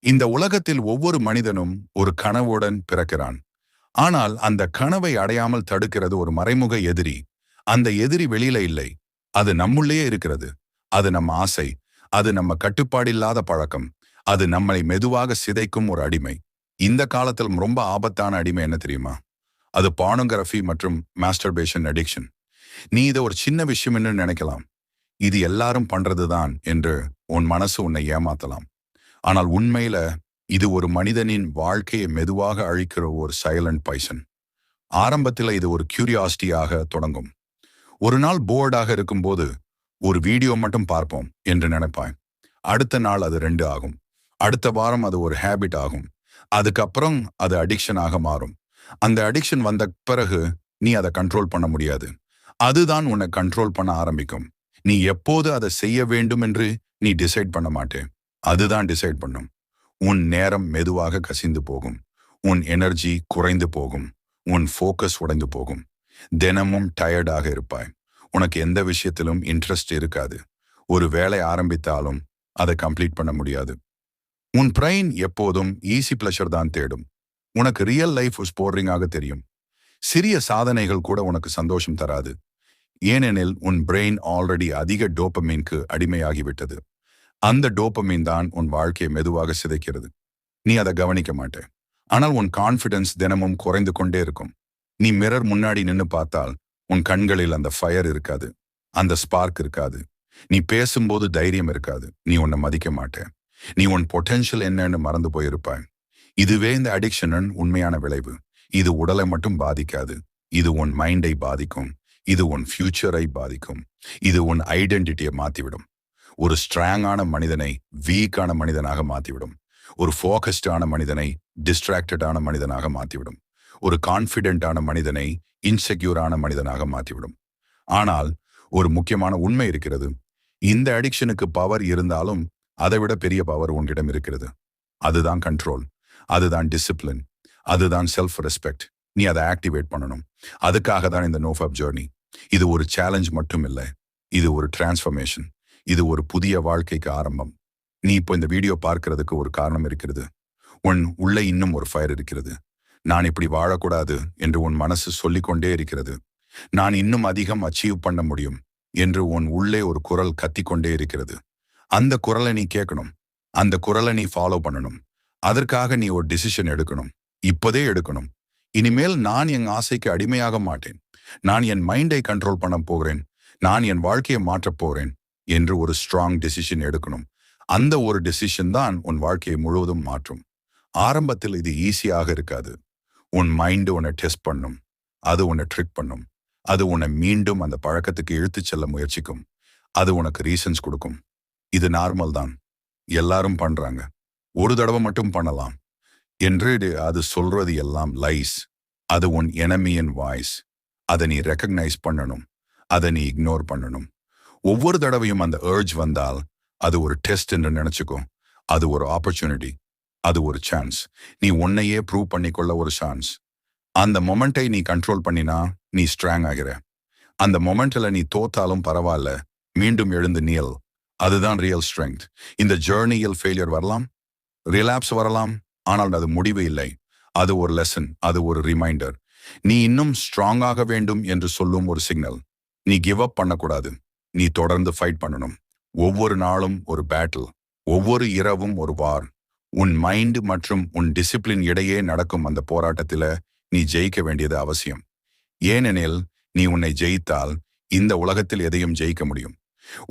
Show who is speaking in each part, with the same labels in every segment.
Speaker 1: இந்த உலகத்தில் ஒவ்வொரு மனிதனும் ஒரு கனவுடன் பிறக்கிறான். ஆனால் அந்த கனவை அடையாமல் தடுக்கிறது ஒரு மறைமுக எதிரி. அந்த எதிரி வெளியில இல்லை. அது நம்முள்ளேயே இருக்கிறது. அது நம்ம ஆசை. அது நம்ம கட்டுப்பாடில்லாத பழக்கம். அது நம்மளை மெதுவாக சிதைக்கும் ஒரு அடிமை. இந்த காலத்தில் ரொம்ப ஆபத்தான அடிமை என்ன தெரியுமா? அது பார்னோகிராஃபி மற்றும் மாஸ்டர்பேஷன் அடிக்ஷன். நீ இதை ஒரு சின்ன விஷயம் என்று நினைக்கலாம். இது எல்லாரும் பண்றதுதான் என்று உன் மனசு உன்னை ஏமாத்தலாம். ஆனால் உண்மையில இது ஒரு மனிதனின் வாழ்க்கையை மெதுவாக அழிக்கிற ஒரு சைலண்ட் பைசன். ஆரம்பத்தில் இது ஒரு கியூரியாசிட்டியாக தொடங்கும். ஒரு நாள் போர்டாக இருக்கும்போது ஒரு வீடியோ மட்டும் பார்ப்போம் என்று நினைப்பாய். அடுத்த நாள் அது 2 ஆகும். அடுத்த வாரம் அது ஒரு ஹேபிட் ஆகும். அதுக்கப்புறம் அது அடிக்ஷனாக மாறும். அந்த அடிக்ஷன் வந்த பிறகு நீ அதை கண்ட்ரோல் பண்ண முடியாது. அதுதான் உன்னை கண்ட்ரோல் பண்ண ஆரம்பிக்கும். நீ எப்போது அதை செய்ய வேண்டும் என்று நீ டிசைட் பண்ண மாட்டே. அதுதான் டிசைட் பண்ணும். உன் நேரம் மெதுவாக கசிந்து போகும். உன் எனர்ஜி குறைந்து போகும். உன் ஃபோக்கஸ் உடைந்து போகும். தினமும் டயர்டாக இருப்பாய். உனக்கு எந்த விஷயத்திலும் இன்ட்ரெஸ்ட் இருக்காது. ஒரு வேலை ஆரம்பித்தாலும் அதை கம்ப்ளீட் பண்ண முடியாது. உன் பிரெயின் எப்போதும் ஈஸி பிளஷர் தான் தேடும். உனக்கு ரியல் லைஃப் போரிங்காக தெரியும். சிறிய சாதனைகள் கூட உனக்கு சந்தோஷம் தராது. ஏனெனில் உன் பிரெயின் ஆல்ரெடி அதிக டோபமீனுக்கு அடிமையாகிவிட்டது. அந்த டோபமீன் தான் உன் வாழ்க்கையை மெதுவாக சிதைக்கிறது. நீ அதை கவனிக்க மாட்டே. ஆனால் உன் கான்ஃபிடன்ஸ் தினமும் குறைந்து கொண்டே இருக்கும். நீ மிரர் முன்னாடி நின்னு பார்த்தால் உன் கண்களில் அந்த ஃபயர் இருக்காது. அந்த ஸ்பார்க் இருக்காது. நீ பேசும்போது தைரியம் இருக்காது. நீ உன்னை மதிக்க மாட்டே. நீ உன் பொட்டென்ஷியல் என்னன்னு மறந்து போயிருப்பாய். இதுவே இந்த அடிக்ஷனின் உண்மையான விளைவு. இது உடலை மட்டும் பாதிக்காது. இது உன் மைண்டை பாதிக்கும். இது உன் ஃபியூச்சரை பாதிக்கும். இது உன் ஐடென்டிட்டியை மாத்திவிடும். ஒரு ஸ்ட்ராங்கான மனிதனை வீக்கான மனிதனாக மாத்திவிடும். ஒரு ஃபோக்கஸ்டான மனிதனை டிஸ்ட்ராக்டடான மனிதனாக மாத்திவிடும். ஒரு கான்ஃபிடென்டான மனிதனை இன்செக்யூரான மனிதனாக மாத்திவிடும். ஆனால் ஒரு முக்கியமான உண்மை இருக்கிறது. இந்த அடிக்ஷனுக்கு பவர் இருந்தாலும் அதைவிட பெரிய பவர் உன்னிடம் இருக்கிறது. அதுதான் கண்ட்ரோல். அதுதான் டிசிப்ளின். அதுதான் செல்ஃப் ரெஸ்பெக்ட். நீ அதை ஆக்டிவேட் பண்ணணும். அதுக்காக தான் இந்த நோஃபாப் ஜேர்னி. இது ஒரு சேலஞ்ச் மட்டும் இல்லை. இது ஒரு டிரான்ஸ்ஃபர்மேஷன். இது ஒரு புதிய வாழ்க்கைக்கு ஆரம்பம். நீ இப்போ இந்த வீடியோ பார்க்கிறதுக்கு ஒரு காரணம் இருக்கிறது. உன் உள்ளே இன்னும் ஒரு ஃபயர் இருக்கிறது. நான் இப்படி வாழக்கூடாது என்று உன் மனசு சொல்லிக்கொண்டே இருக்கிறது. நான் இன்னும் அதிகம் அச்சீவ் பண்ண முடியும் என்று உன் உள்ளே ஒரு குரல் கத்திக்கொண்டே இருக்கிறது. அந்த குரலை நீ கேட்கணும். அந்த குரலை நீ ஃபாலோ பண்ணணும். அதற்காக நீ ஒரு டிசிஷன் எடுக்கணும். இப்போதே எடுக்கணும். இனிமேல் நான் என் ஆசைக்கு அடிமையாக மாட்டேன். நான் என் மைண்டை கண்ட்ரோல் பண்ண போகிறேன். நான் என் வாழ்க்கையை மாற்றப் போகிறேன் என்று ஒரு ஸ்ட்ராங் டெசிஷன் எடுக்கணும். அந்த ஒரு டெசிஷன் தான் உன் வாழ்க்கையை முழுவதும் மாற்றும். ஆரம்பத்தில் இது ஈஸியாக இருக்காது. உன் மைண்டு உன்னை டெஸ்ட் பண்ணும். அது உன்னை ட்ரிக் பண்ணும். அது உன்னை மீண்டும் அந்த பழக்கத்துக்கு இழுத்துச் செல்ல முயற்சிக்கும். அது உனக்கு ரீசன்ஸ் கொடுக்கும். இது நார்மல் தான். எல்லாரும் பண்றாங்க. ஒரு தடவை மட்டும் பண்ணலாம் என்று அது சொல்றது எல்லாம் லைஸ். அது உன் எனிமியின் வாய்ஸ். அதை நீ ரெக்கக்னைஸ் பண்ணணும். அதை நீ இக்னோர் பண்ணணும். ஒவ்வொரு தடவையும் அந்த ஏர்ஜ் வந்தால் அது ஒரு டெஸ்ட் என்று நினைச்சுக்கோ. அது ஒரு ஆப்பர்ச்சுனிட்டி. அது ஒரு சான்ஸ். நீ உன்னையே ப்ரூவ் பண்ணிக்கொள்ள ஒரு சான்ஸ். அந்த மொமெண்ட்டை நீ கண்ட்ரோல் பண்ணினா நீ ஸ்ட்ராங் ஆகிற. அந்த மொமெண்ட்ல நீ தோத்தாலும் பரவாயில்ல, மீண்டும் எழுந்து நியல். அதுதான் ரியல் ஸ்ட்ரெங்க். இந்த ஜேர்னியில் ஃபெயிலியர் வரலாம், ரிலாப்ஸ் வரலாம், ஆனால் அது முடிவு இல்லை. அது ஒரு லெசன். அது ஒரு ரிமைண்டர். நீ இன்னும் ஸ்ட்ராங்காக வேண்டும் என்று சொல்லும் ஒரு சிக்னல். நீ கிவ் அப் பண்ணக்கூடாது. நீ தொடர்ந்து ஃபைட் பண்ணணும். ஒவ்வொரு நாளும் ஒரு பேட்டில். ஒவ்வொரு இரவும் ஒரு வார். உன் மைண்ட் மற்றும் உன் டிசிப்ளின் இடையே நடக்கும் அந்த போராட்டத்தில நீ ஜெயிக்க வேண்டியது அவசியம். ஏனெனில் நீ உன்னை ஜெயித்தால் இந்த உலகத்தில் எதையும் ஜெயிக்க முடியும்.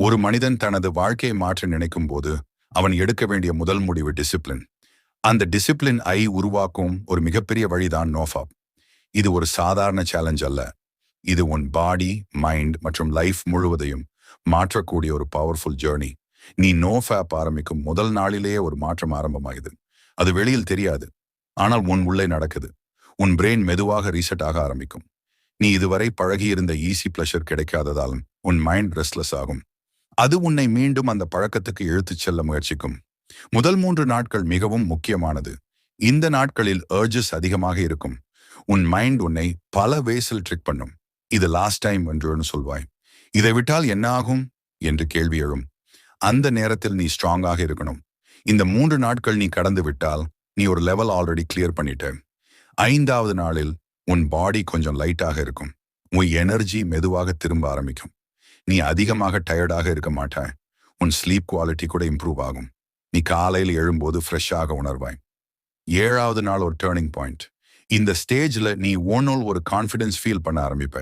Speaker 1: ஒரு மனிதன் தனது வாழ்க்கையை மாற்ற நினைக்கும் போது அவன் எடுக்க வேண்டிய முதல் முடிவு டிசிப்ளின். அந்த டிசிப்ளின் உருவாக்கும் ஒரு மிகப்பெரிய வழிதான் நோஃபாப். இது ஒரு சாதாரண சேலஞ்ச் அல்ல. இது உன் பாடி, மைண்ட் மற்றும் லைஃப் முழுவதையும் மாற்றக்கூடிய ஒரு பவர்ஃபுல் ஜேர்னி. நீ நோஃபாப் ஆரம்பிக்கும் முதல் நாளிலேயே ஒரு மாற்றம் ஆரம்பமாகுது. அது வெளியில் தெரியாது, ஆனால் உன் உள்ளே நடக்குது. உன் பிரெயின் மெதுவாக ரீசெட் ஆக ஆரம்பிக்கும். நீ இதுவரை பழகியிருந்த ஈஸி பிளஷர் கிடைக்காததால் உன் மைண்ட் ரெஸ்ட்லெஸ் ஆகும். அது உன்னை மீண்டும் அந்த பழக்கத்துக்கு இழுத்துச் செல்ல முயற்சிக்கும். முதல் 3 நாட்கள் மிகவும் முக்கியமானது. இந்த நாட்களில் ஏர்ஜஸ் அதிகமாக இருக்கும். உன் மைண்ட் உன்னை பல வேஸில் ட்ரிக் பண்ணும். இது லாஸ்ட் டைம் என்று சொல்வாய். இதை விட்டால் என்ன ஆகும் என்று கேள்வி எழும். அந்த நேரத்தில் நீ ஸ்ட்ராங்காக இருக்கணும். இந்த 3 நாட்கள் நீ கடந்து விட்டால் நீ ஒரு லெவல் ஆல்ரெடி கிளியர் பண்ணிட்ட. 5வது நாளில் உன் பாடி கொஞ்சம் லைட்டாக இருக்கும். உன் எனர்ஜி மெதுவாக திரும்ப ஆரம்பிக்கும். நீ அதிகமாக டயர்டாக இருக்க மாட்டாய். உன் ஸ்லீப் குவாலிட்டி கூட இம்ப்ரூவ் ஆகும். நீ காலையில் எழும்போது ஃப்ரெஷ்ஷாக உணர்வாய். 7வது நாள் ஒரு டேர்னிங் பாயிண்ட். இந்த ஸ்டேஜில் நீ உன்னுள் ஒரு கான்ஃபிடன்ஸ் ஃபீல் பண்ண ஆரம்பிப்ப.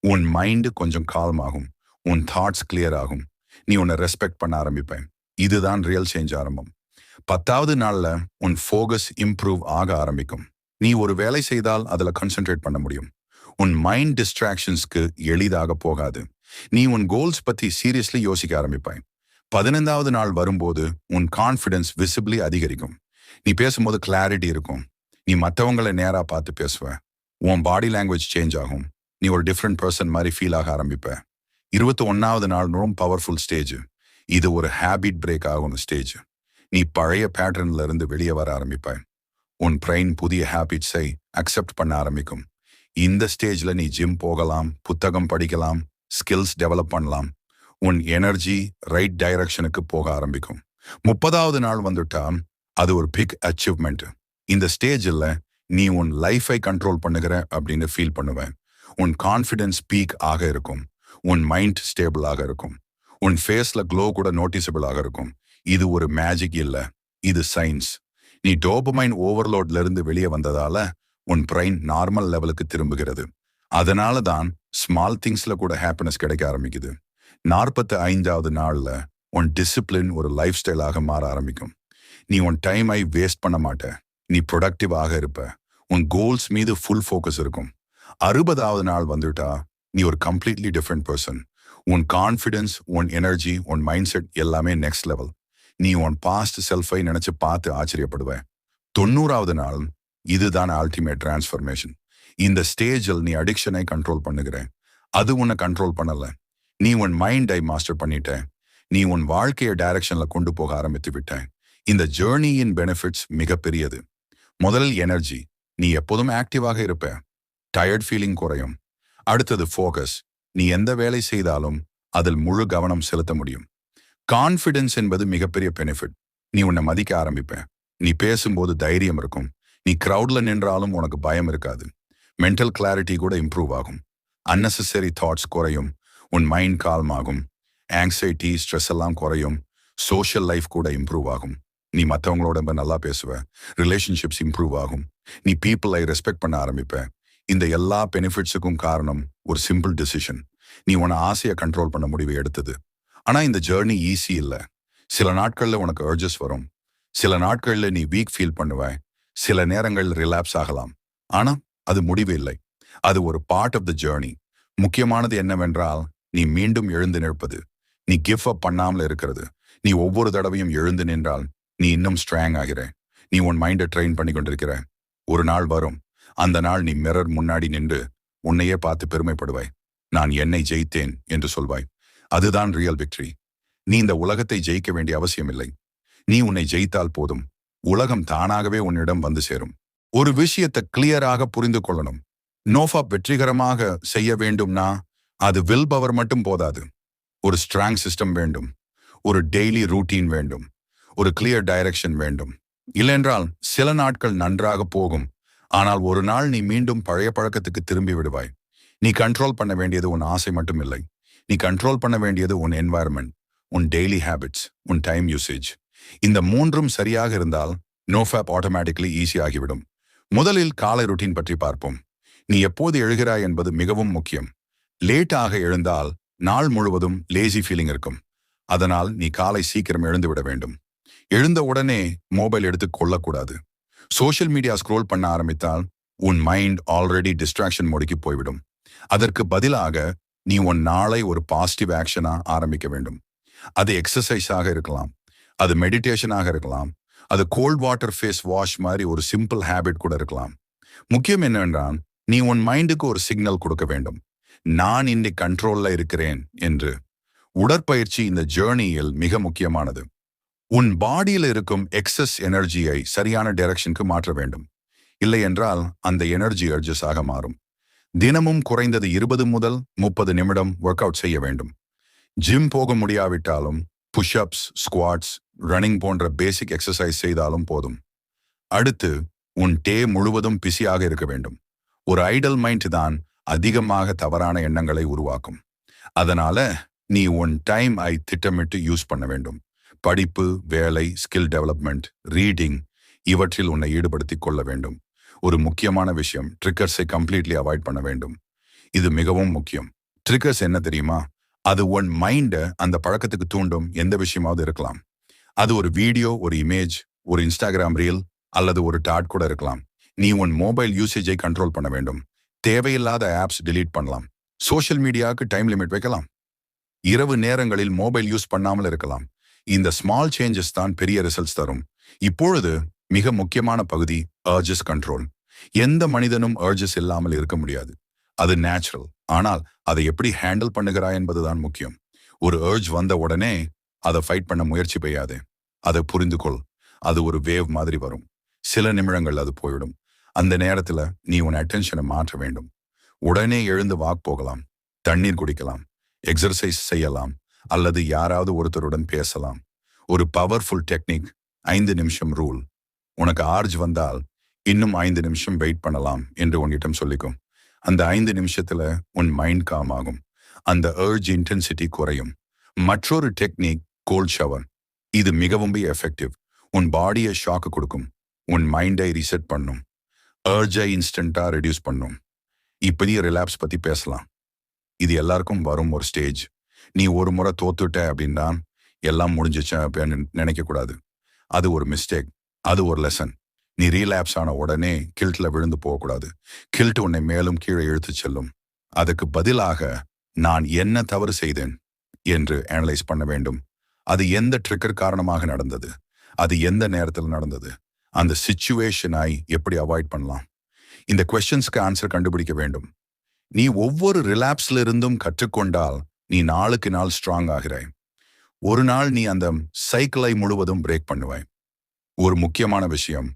Speaker 1: உன் மைண்டு கொஞ்சம் கால்ம் ஆகும். உன் தாட்ஸ் கிளியர் ஆகும். நீ உன்னை ரெஸ்பெக்ட் பண்ண ஆரம்பிப்ப. இதுதான் ரியல் சேஞ்ச் ஆரம்பம். 10வது நாள்ல உன் ஃபோகஸ் இம்ப்ரூவ் ஆக ஆரம்பிக்கும். நீ ஒரு வேலை செய்தால் அதுல கான்சென்ட்ரேட் பண்ண முடியும். உன் மைண்ட் டிஸ்ட்ராக்ஷன்ஸ்க்கு எளிதாக போகாது. நீ உன் கோல்ஸ் பத்தி சீரியஸ்லி யோசிக்க ஆரம்பிப்பாய். 15வது நாள் வரும்போது உன் கான்ஃபிடன்ஸ் விசிபிளி அதிகரிக்கும். நீ பேசும்போது கிளாரிட்டி இருக்கும். நீ மற்றவங்களை நேரா பார்த்து பேசுவ. உன் பாடி லாங்குவேஜ் சேஞ்ச் ஆகும். நீ ஒரு டிஃப்ரெண்ட் பர்சன் மாதிரி ஃபீல் ஆக ஆரம்பிப்ப. 21வது நாள் ரொம்ப பவர்ஃபுல் ஸ்டேஜ். இது ஒரு ஹேபிட் பிரேக் ஆகும் ஸ்டேஜ். நீ பழைய பேட்டர்ன்ல இருந்து வெளியே வர ஆரம்பிப்பாய். உன் பிரெயின் புதிய ஹேபிட்ஸை அக்செப்ட் பண்ண ஆரம்பிக்கும். இந்த ஸ்டேஜ்ல நீ ஜிம் போகலாம், புத்தகம் படிக்கலாம், ஸ்கில்ஸ் டெவலப் பண்ணலாம். உன் எனர்ஜி ரைட் டைரக்ஷனுக்கு போக ஆரம்பிக்கும். 30வது நாள் வந்துட்டா அது ஒரு பிக் அச்சீவ்மெண்ட். இந்த ஸ்டேஜில் நீ உன் லைஃபை கண்ட்ரோல் பண்ணுகிற அப்படின்னு ஃபீல் பண்ணுவேன். உன் கான்ஃபிடன்ஸ் பீக் ஆக இருக்கும். உன் மைண்ட் ஸ்டேபிளாக இருக்கும். உன் ஃபேஸ்ல க்ளோ கூட நோட்டிசபிளாக இருக்கும். இது ஒரு மேஜிக் இல்ல, இது சயின்ஸ். நீ டோபமைன் ஓவர்லோட்ல இருந்து வெளியே வந்ததால உன் பிரெயின் நார்மல் லெவலுக்கு திரும்புகிறது. அதனால தான் ஸ்மால் திங்ஸ்ல கூட ஹாப்பினஸ் கிடைக்க ஆரம்பிக்குது. 45வது நாள்ல உன் டிசிப்ளின் ஒரு லைஃப் ஸ்டைலாக மாற ஆரம்பிக்கும். நீ உன் டைமை வேஸ்ட் பண்ண மாட்ட. நீ ப்ரொடக்டிவாக இருப்ப. உன் கோல்ஸ் மீது ஃபுல் ஃபோக்கஸ் இருக்கும். 60வது நாள் வந்துட்டா நீ ஒரு கம்ப்ளீட்லி டிஃப்ரெண்ட் பர்சன். உன் கான்ஃபிடன்ஸ், உன் எனர்ஜி, உன் மைண்ட் செட் எல்லாமே நெக்ஸ்ட் லெவல். நீ உன் பாஸ்ட் செல்ஃபை நினைச்சு பார்த்து ஆச்சரியப்படுவ. 90வது நாள் இதுதான் அல்டிமேட் டிரான்ஸ்ஃபர்மேஷன். இந்த ஸ்டேஜில் நீ அடிக்ஷனை கண்ட்ரோல் பண்ணுகிற. அது உன்னை கண்ட்ரோல் பண்ணல. நீ உன் மைண்டை மாஸ்டர் பண்ணிட்ட. நீ உன் வாழ்க்கையை டைரக்ஷன்ல கொண்டு போக ஆரம்பித்து விட்ட. இந்த ஜேர்னியின் பெனிஃபிட்ஸ் மிகப்பெரியது. முதல் எனர்ஜி. நீ எப்போதும் ஆக்டிவாக இருப்ப. டயர்ட் ஃபீலிங் குறையும். அடுத்தது ஃபோக்கஸ். நீ எந்த வேலை செய்தாலும் அதில் முழு கவனம் செலுத்த முடியும். கான்ஃபிடன்ஸ் என்பது மிகப்பெரிய பெனிஃபிட். நீ உன்னை மதிக்க ஆரம்பிப்ப. நீ பேசும்போது தைரியம் இருக்கும். நீ கிரவுட்ல நின்றாலும் உனக்கு பயம் இருக்காது. மென்டல் கிளாரிட்டி கூட இம்ப்ரூவ் ஆகும். அன்னெசரி தாட்ஸ் குறையும். உன் மைண்ட் கால்ம் ஆகும். ஆங்ஸைட்டி, ஸ்ட்ரெஸ் எல்லாம் குறையும். சோஷியல் லைஃப் கூட இம்ப்ரூவ் ஆகும். நீ மற்றவங்களோட நல்லா பேசுவ. ரிலேஷன்ஷிப்ஸ் இம்ப்ரூவ் ஆகும். நீ பீப்புளை ரெஸ்பெக்ட் பண்ண ஆரம்பிப்ப. இந்த எல்லா பெனிஃபிட்ஸுக்கும் காரணம் ஒரு சிம்பிள் டிசிஷன். நீ உன ஆசையை கண்ட்ரோல் பண்ண முடிவு எடுத்தது. ஆனா இந்த ஜேர்னி ஈஸி இல்லை. சில நாட்கள்ல உனக்கு அர்ஜஸ் வரும். சில நாட்கள்ல நீ வீக் ஃபீல் பண்ணுவாய். சில நேரங்கள் ரிலாப்ஸ் ஆகலாம். ஆனா அது முடிவு இல்லை. அது ஒரு பார்ட் ஆஃப் த ஜேர்னி. முக்கியமானது என்னவென்றால் நீ மீண்டும் எழுந்து நிற்பது. நீ கிவ் அப் பண்ணாமல் இருக்கிறது. நீ ஒவ்வொரு தடவையும் எழுந்து நின்றால் நீ இன்னும் ஸ்ட்ராங் ஆகிற. நீ உன் மைண்டை ட்ரெயின் பண்ணி கொண்டிருக்கிற. ஒரு நாள் வரும். அந்த நாள் நீ மிரர் முன்னாடி நின்று உன்னையே பார்த்து பெருமைப்படுவாய். நான் என்னை ஜெயித்தேன் என்று சொல்வாய். அதுதான் ரியல் விக்டரி. நீ இந்த உலகத்தை ஜெயிக்க வேண்டிய அவசியம் இல்லை. நீ உன்னை ஜெயித்தால் போதும். உலகம் தானாகவே உன்னிடம் வந்து சேரும். ஒரு விஷயத்தை கிளியராக புரிந்து கொள்ளணும். நோஃபாப் வெற்றிகரமாக செய்ய வேண்டும்னா அது வில் பவர் மட்டும் போதாது. ஒரு ஸ்ட்ராங் சிஸ்டம் வேண்டும். ஒரு டெய்லி ரூட்டீன் வேண்டும். ஒரு கிளியர் டைரக்ஷன் வேண்டும். இல்லென்றால் சில நாட்கள் நன்றாக போகும். ஆனால் ஒரு நாள் நீ மீண்டும் பழைய பழக்கத்துக்கு திரும்பி விடுவாய். நீ கண்ட்ரோல் பண்ண வேண்டியது உன் ஆசை மட்டும் இல்லை. நீ கண்ட்ரோல் பண்ண வேண்டியது உன் என்வாயர்மெண்ட், உன் டெய்லி ஹேபிட்ஸ், உன் டைம் யூசேஜ். இந்த மூன்றும் சரியாக இருந்தால் நோஃபாப் ஆட்டோமேட்டிக்கலி ஈஸி ஆகிவிடும். முதலில் காலை ருட்டீன் பற்றி பார்ப்போம். நீ எப்போது எழுகிறாய் என்பது மிகவும் முக்கியம். லேட்டாக எழுந்தால் நாள் முழுவதும் லேசி ஃபீலிங் இருக்கும். அதனால் நீ காலை சீக்கிரம் எழுந்து விட வேண்டும். எழுந்த உடனே மொபைல் எடுத்து கொள்ளக்கூடாது. சோஷியல் மீடியா ஸ்க்ரோல் பண்ண ஆரம்பித்தால் உன் மைண்ட் ஆல்ரெடி டிஸ்ட்ராக்ஷன் மோடிக்கு போய்விடும். அதற்கு பதிலாக நீ உன் நாளை ஒரு பாசிட்டிவ் ஆக்ஷனா ஆரம்பிக்க வேண்டும். அது எக்ஸசைஸாக இருக்கலாம். அது மெடிடேஷனாக இருக்கலாம். அது கோல்ட் வாட்டர் ஃபேஸ் வாஷ் மாதிரி ஒரு சிம்பிள் ஹேபிட் கூட இருக்கலாம். முக்கியம் என்னவென்றால் நீ உன் மைண்டுக்கு ஒரு சிக்னல் கொடுக்க வேண்டும். நான் இன்னைக்கு கண்ட்ரோல்ல இருக்கிறேன் என்று. உடற்பயிற்சி இந்த ஜேர்னியில் மிக முக்கியமானது. உன் பாடியில் இருக்கும் எக்ஸஸ் எனர்ஜியை சரியான டைரக்ஷனுக்கு மாற்ற வேண்டும். இல்லை என்றால் அந்த எனர்ஜி அர்ஜஸ் ஆக மாறும். தினமும் குறைந்தது 20 முதல் 30 நிமிடம் ஒர்க் அவுட் செய்ய வேண்டும். ஜிம் போக முடியாவிட்டாலும் புஷ்அப்ஸ், ஸ்குவாட்ஸ், ரன்னிங் போன்ற பேசிக் எக்ஸசைஸ் செய்தாலும் போதும். அடுத்து, உன் டே முழுவதும் பிஸியாக இருக்க வேண்டும். ஒரு ஐடல் மைண்ட் தான் அதிகமாக தவறான எண்ணங்களை உருவாக்கும். அதனால நீ உன் டைம் திட்டமிட்டு யூஸ் பண்ண வேண்டும். படிப்பு, வேலை, ஸ்கில் டெவலப்மெண்ட், ரீடிங் இவற்றில் உன்னை ஈடுபடுத்திக் கொள்ள வேண்டும். ஒரு முக்கியமான விஷயம், ட்ரிக்கர்ஸை கம்ப்ளீட்லி அவாய்ட் பண்ண வேண்டும். இது மிகவும் முக்கியம். ட்ரிக்கர்ஸ் என்ன தெரியுமா? அது உன் மைண்டை அந்த பழக்கத்துக்கு தூண்டும் எந்த விஷயமாவது இருக்கலாம். அது ஒரு வீடியோ, ஒரு இமேஜ், ஒரு இன்ஸ்டாகிராம் ரீல் அல்லது ஒரு டாட் கூட இருக்கலாம். நீ உன் மொபைல் யூசேஜை கண்ட்ரோல் பண்ண வேண்டும். தேவையில்லாத ஆப்ஸ் delete பண்ணலாம். சோஷியல் மீடியாவுக்கு டைம் லிமிட் வைக்கலாம். இரவு நேரங்களில் மொபைல் யூஸ் பண்ணாமல் இருக்கலாம். இந்த ஸ்மால் சேஞ்சஸ் தான் பெரிய ரிசல்ட்ஸ் தரும். இப்பொழுது மிக முக்கியமான பகுதி urges கண்ட்ரோல். எந்த மனிதனும் urges இல்லாமல் இருக்க முடியாது. அது நேச்சுரல். ஆனால் அதை எப்படி ஹேண்டில் பண்ணுகிறாய் என்பதுதான் முக்கியம். ஒரு urge வந்த உடனே அதை ஃபைட் பண்ண முயற்சி பெய்யாது. அதை புரிந்து கொள். அது ஒரு வேவ் மாதிரி வரும். சில நிமிடங்கள் அது போயிடும். அந்த நேரத்துல நீ உன் அட்டென்ஷனை மாற்ற வேண்டும். உடனே எழுந்து வாக் போகலாம், தண்ணீர் குடிக்கலாம், எக்ஸர்சைஸ் செய்யலாம் அல்லது யாராவது ஒருத்தருடன் பேசலாம். ஒரு பவர்ஃபுல் டெக்னிக் 5 நிமிஷம் ரூல். உனக்கு ஆர்ஜ் வந்தால் இன்னும் 5 நிமிஷம் வெயிட் பண்ணலாம் என்று உன்னிடம் சொல்லிக்கும். அந்த 5 நிமிஷத்துல உன் மைண்ட் காம் ஆகும். அந்த urge இன்டென்சிட்டி குறையும். மற்றொரு டெக்னிக் கோல்ட் ஷவர். இது மிகவும் எஃபெக்டிவ். உன் பாடியை ஷாக்கு கொடுக்கும். உன் மைண்டை ரீசெட் பண்ணும். urge இன்ஸ்டன்டா ரெடியூஸ் பண்ணும். இப்படி ரிலாப்ஸ் பத்தி பேசலாம். இது எல்லாருக்கும் வரும் ஒரு ஸ்டேஜ். நீ ஒரு முறை தோத்துட்ட அப்படின்னா எல்லாம் முடிஞ்சிச்ச அப்படின்னு நினைக்க கூடாது. அது ஒரு மிஸ்டேக். அது ஒரு லெசன். நீ ரீலாப்ஸ் ஆன உடனே கில்ட்ல விழுந்து போகக்கூடாது. கில்ட் உன்னை மேலும் கீழே இழுத்து செல்லும். அதுக்கு பதிலாக நான் என்ன தவறு செய்தேன் என்று அனலைஸ் பண்ண வேண்டும். அது எந்த ட்ரிக்கர் காரணமாக நடந்தது, அது எந்த நேரத்தில் நடந்தது, அந்த சிச்சுவேஷனை எப்படி அவாய்ட் பண்ணலாம். இந்த கொஸ்டின்ஸ்க்கு ஆன்சர் கண்டுபிடிக்க வேண்டும். நீ ஒவ்வொரு ரிலாப்ஸ்ல இருந்தும் கற்றுக்கொண்டால் நீ நாளுக்கு நாள் ஸ்ட்ராங் ஆகிறாய். ஒரு நாள் நீ அந்த சைக்கிளை முழுவதும் பிரேக் பண்ணுவாய். ஒரு முக்கியமான விஷயம்,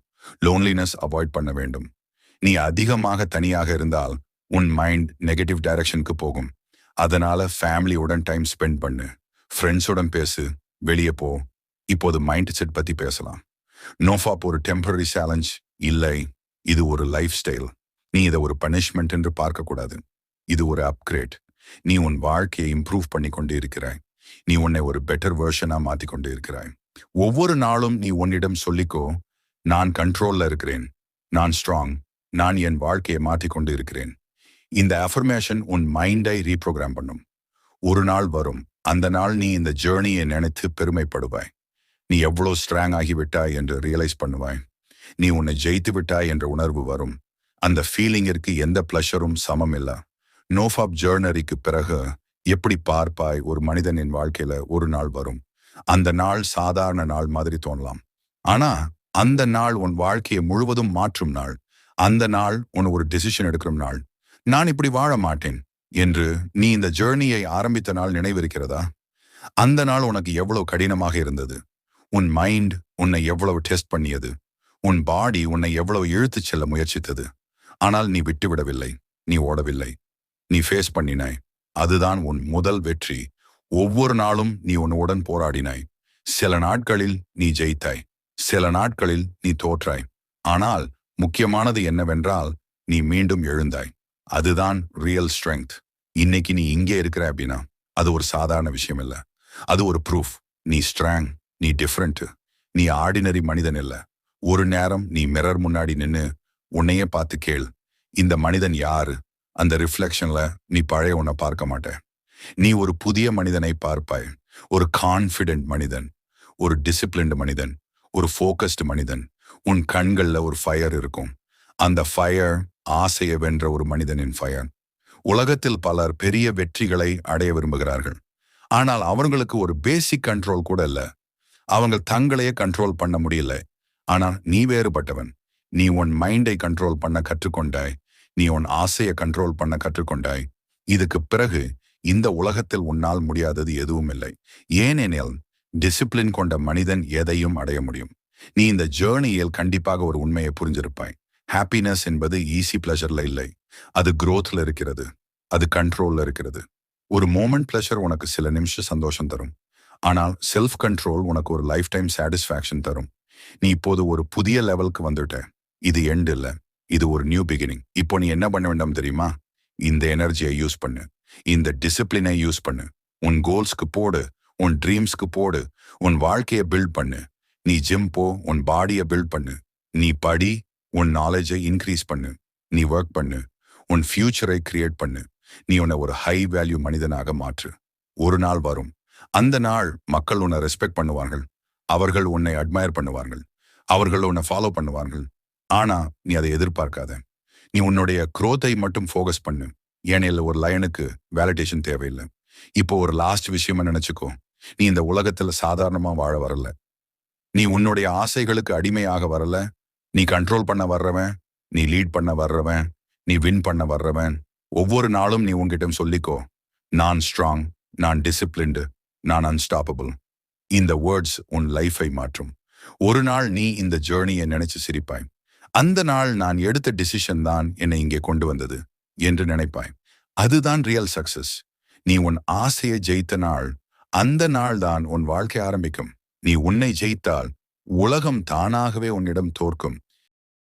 Speaker 1: லோன்லினஸ் அவாய்ட் பண்ண வேண்டும். நீ அதிகமாக தனியாக இருந்தால் உன் மைண்ட் நெகட்டிவ் டைரக்ஷனுக்கு போகும். அதனால ஃபேமிலியுடன் டைம் ஸ்பெண்ட் பண்ணு, ஃப்ரெண்ட்ஸுடன் பேசு, வெளியே போ. இப்போது மைண்ட் செட் பத்தி பேசலாம். நோஃபாப் ஒரு டெம்பரரி சேலஞ்ச் இல்லை, இது ஒரு லைஃப் ஸ்டைல். நீ இதை ஒரு பனிஷ்மெண்ட் என்று பார்க்கக்கூடாது. இது ஒரு அப்கிரேட். நீ உன் வாழ்க்கையை இம்ப்ரூவ் பண்ணி கொண்டு இருக்கிறாய். நீ உன்னை ஒரு பெட்டர் வெர்ஷனா மாத்திக்கொண்டு இருக்கிறாய். ஒவ்வொரு நாளும் நீ உன்னிடம் சொல்லிக்கோ, நான் கண்ட்ரோல்ல இருக்கிறேன், நான் ஸ்ட்ராங், நான் என் வாழ்க்கையை மாற்றிக்கொண்டு இருக்கிறேன். இந்த அஃபர்மேஷன் உன் மைண்டை ரீப்ரோகிராம் பண்ணும். ஒரு நாள் வரும், அந்த நாள் நீ இந்த ஜேர்னியை நினைத்து பெருமைப்படுவாய். நீ எவ்வளோ ஸ்ட்ராங் ஆகிவிட்டாய் என்று ரியலைஸ் பண்ணுவாய். நீ உன்னை ஜெயித்து விட்டாய் என்ற உணர்வு வரும். அந்த ஃபீலிங்கிற்கு எந்த பிளஷரும் சமம் இல்லை. நோஃபாப் ஜேர்னரிக்கு பிறகு எப்படி பார்ப்பாய், ஒரு மனிதனின் வாழ்க்கையில ஒரு நாள் வரும். அந்த நாள் சாதாரண நாள் மாதிரி தோணலாம். ஆனா அந்த நாள் உன் வாழ்க்கையை முழுவதும் மாற்றும் நாள். அந்த நாள் உன் ஒரு டெசிஷன் எடுக்கிற நாள். நான் இப்படி வாழ மாட்டேன் என்று நீ இந்த ஜேர்னியை ஆரம்பித்த நாள் நினைவிருக்கிறதா? அந்த நாள் உனக்கு எவ்வளவு கடினமாக இருந்தது. உன் மைண்ட் உன்னை எவ்வளவு டெஸ்ட் பண்ணியது. உன் பாடி உன்னை எவ்வளவு இழுத்துச் செல்ல முயற்சித்தது. ஆனால் நீ விட்டுவிடவில்லை, நீ ஓடவில்லை, நீ ஃபேஸ் பண்ணினாய். அதுதான் உன் முதல் வெற்றி. ஒவ்வொரு நாளும் நீ உன்னுடன் போராடினாய். சில நாட்களில் நீ ஜெயித்தாய், சில நாட்களில் நீ தோற்றாய். ஆனால் முக்கியமானது என்னவென்றால் நீ மீண்டும் எழுந்தாய். அதுதான் ரியல் ஸ்ட்ரெங்க். இன்னைக்கு நீ இங்கே இருக்கிற அப்படின்னா அது ஒரு சாதாரண விஷயம் இல்லை. அது ஒரு ப்ரூஃப். நீ ஸ்ட்ராங், நீ டிஃப்ரெண்ட், நீ ஆர்டினரி மனிதன் இல்லை. ஒரு நேரம் நீ மிரர் முன்னாடி நின்னு உன்னையே பார்த்து கேள், இந்த மனிதன் யாரு? அந்த ரிஃப்ளெக்ஷன்ல நீ பழைய உன்னை பார்க்க மாட்ட. நீ ஒரு புதிய மனிதனை பார்ப்பாய். ஒரு கான்ஃபிடென்ட் மனிதன், ஒரு டிசிப்ளின்டு மனிதன், ஒரு ஃபோக்கஸ்டு மனிதன். உன் கண்கள்ல ஒரு ஃபயர் இருக்கும். அந்த ஃபயர் ஆசையை வென்ற ஒரு மனிதனின் ஃபயர். உலகத்தில் பலர் பெரிய வெற்றிகளை அடைய விரும்புகிறார்கள். ஆனால் அவங்களுக்கு ஒரு பேசிக் கண்ட்ரோல் கூட இல்லை. அவங்க தங்களையே கண்ட்ரோல் பண்ண முடியல. ஆனால் நீ வேறுபட்டவன். நீ உன் மைண்டை கண்ட்ரோல் பண்ண கற்றுக்கொண்டாய். நீ உன் ஆசையை கண்ட்ரோல் பண்ண கற்றுக்கொண்டாய். இதுக்கு பிறகு இந்த உலகத்தில் உன்னால் முடியாதது எதுவும் இல்லை. ஏனெனில் டிசிப்ளின் கொண்ட மனிதன் எதையும் அடைய முடியும். நீ இந்த ஜேர்னியில் கண்டிப்பாக ஒரு உண்மையை புரிஞ்சிருப்பாய். ஹாப்பினஸ் என்பது ஈஸி பிளஷர்ல இல்லை, அது growthல இருக்கிறது, அது கண்ட்ரோல்ல இருக்கிறது. ஒரு மோமெண்ட் பிளஷர் உனக்கு சில நிமிஷம் சந்தோஷம் தரும். ஆனால் செல்ஃப் கண்ட்ரோல் உனக்கு ஒரு லைஃப் டைம் சாட்டிஸ்ஃபேக்ஷன் தரும். நீ இப்போது ஒரு புதிய லெவலுக்கு வந்துட்ட. இது எண்ட் இல்ல. இது ஒரு நியூ பிகினிங். இப்போ நீ என்ன பண்ண வேண்டாம் தெரியுமா? இந்த எனர்ஜியை யூஸ் பண்ணு. இந்த டிசிப்ளினை யூஸ் பண்ணு. உன் கோல்ஸ்க்கு போடு. உன் ட்ரீம்ஸ்க்கு போடு. உன் வாழ்க்கையை பில்ட் பண்ணு. நீ ஜிம் போ. உன் பாடியை பில்ட் பண்ணு. நீ படி. உன் நாலேஜை இன்க்ரீஸ் பண்ணு. நீ ஒர்க் பண்ணு. உன் ஃபியூச்சரை கிரியேட் பண்ணு. நீ உன்னை ஒரு ஹை வேல்யூ மனிதனாக மாற்று. ஒரு நாள் வரும். அந்த நாள் மக்கள் உன்னை ரெஸ்பெக்ட் பண்ணுவார்கள். அவர்கள் உன்னை அட்மயர் பண்ணுவார்கள். அவர்கள் உன்னை ஃபாலோ பண்ணுவார்கள். ஆனா நீ அதை எதிர்பார்க்காத. நீ உன்னுடைய குரோத்தை மட்டும் ஃபோகஸ் பண்ணு. ஏனெனில் ஒரு லயனுக்கு வேலிடேஷன் தேவையில்லை. இப்போ ஒரு லாஸ்ட் விஷயமா நினைச்சுக்கோ. நீ இந்த உலகத்துல சாதாரணமா வாழ வரல. நீ உன்னுடைய ஆசைகளுக்கு அடிமையாக வரல. நீ கண்ட்ரோல் பண்ண வர்றவன். நீ லீட் பண்ண வர்றவன். நீ வின் பண்ண வர்றவன். ஒவ்வொரு நாளும் நீ உன்கிட்ட சொல்லிக்கோ, நான் ஸ்ட்ராங், நான் டிசிப்ளின்டு, நான் அன்ஸ்டாப்பபிள். இந்த வேர்ட்ஸ் உன் லைஃபை மாற்றும். ஒரு நாள் நீ இந்த ஜேர்னியை நினைச்சு சிரிப்பாய். அந்த நாள் நான் எடுத்த டிசிஷன் தான் என்னை இங்கே கொண்டு வந்தது என்று நினைப்பாய். அதுதான் ரியல் சக்சஸ். நீ உன் ஆசையை ஜெயித்த நாள், அந்த நாள் தான் உன் வாழ்க்கை ஆரம்பிக்கும். நீ உன்னை ஜெயித்தால் உலகம் தானாகவே உன்னிடம் தோற்கும்.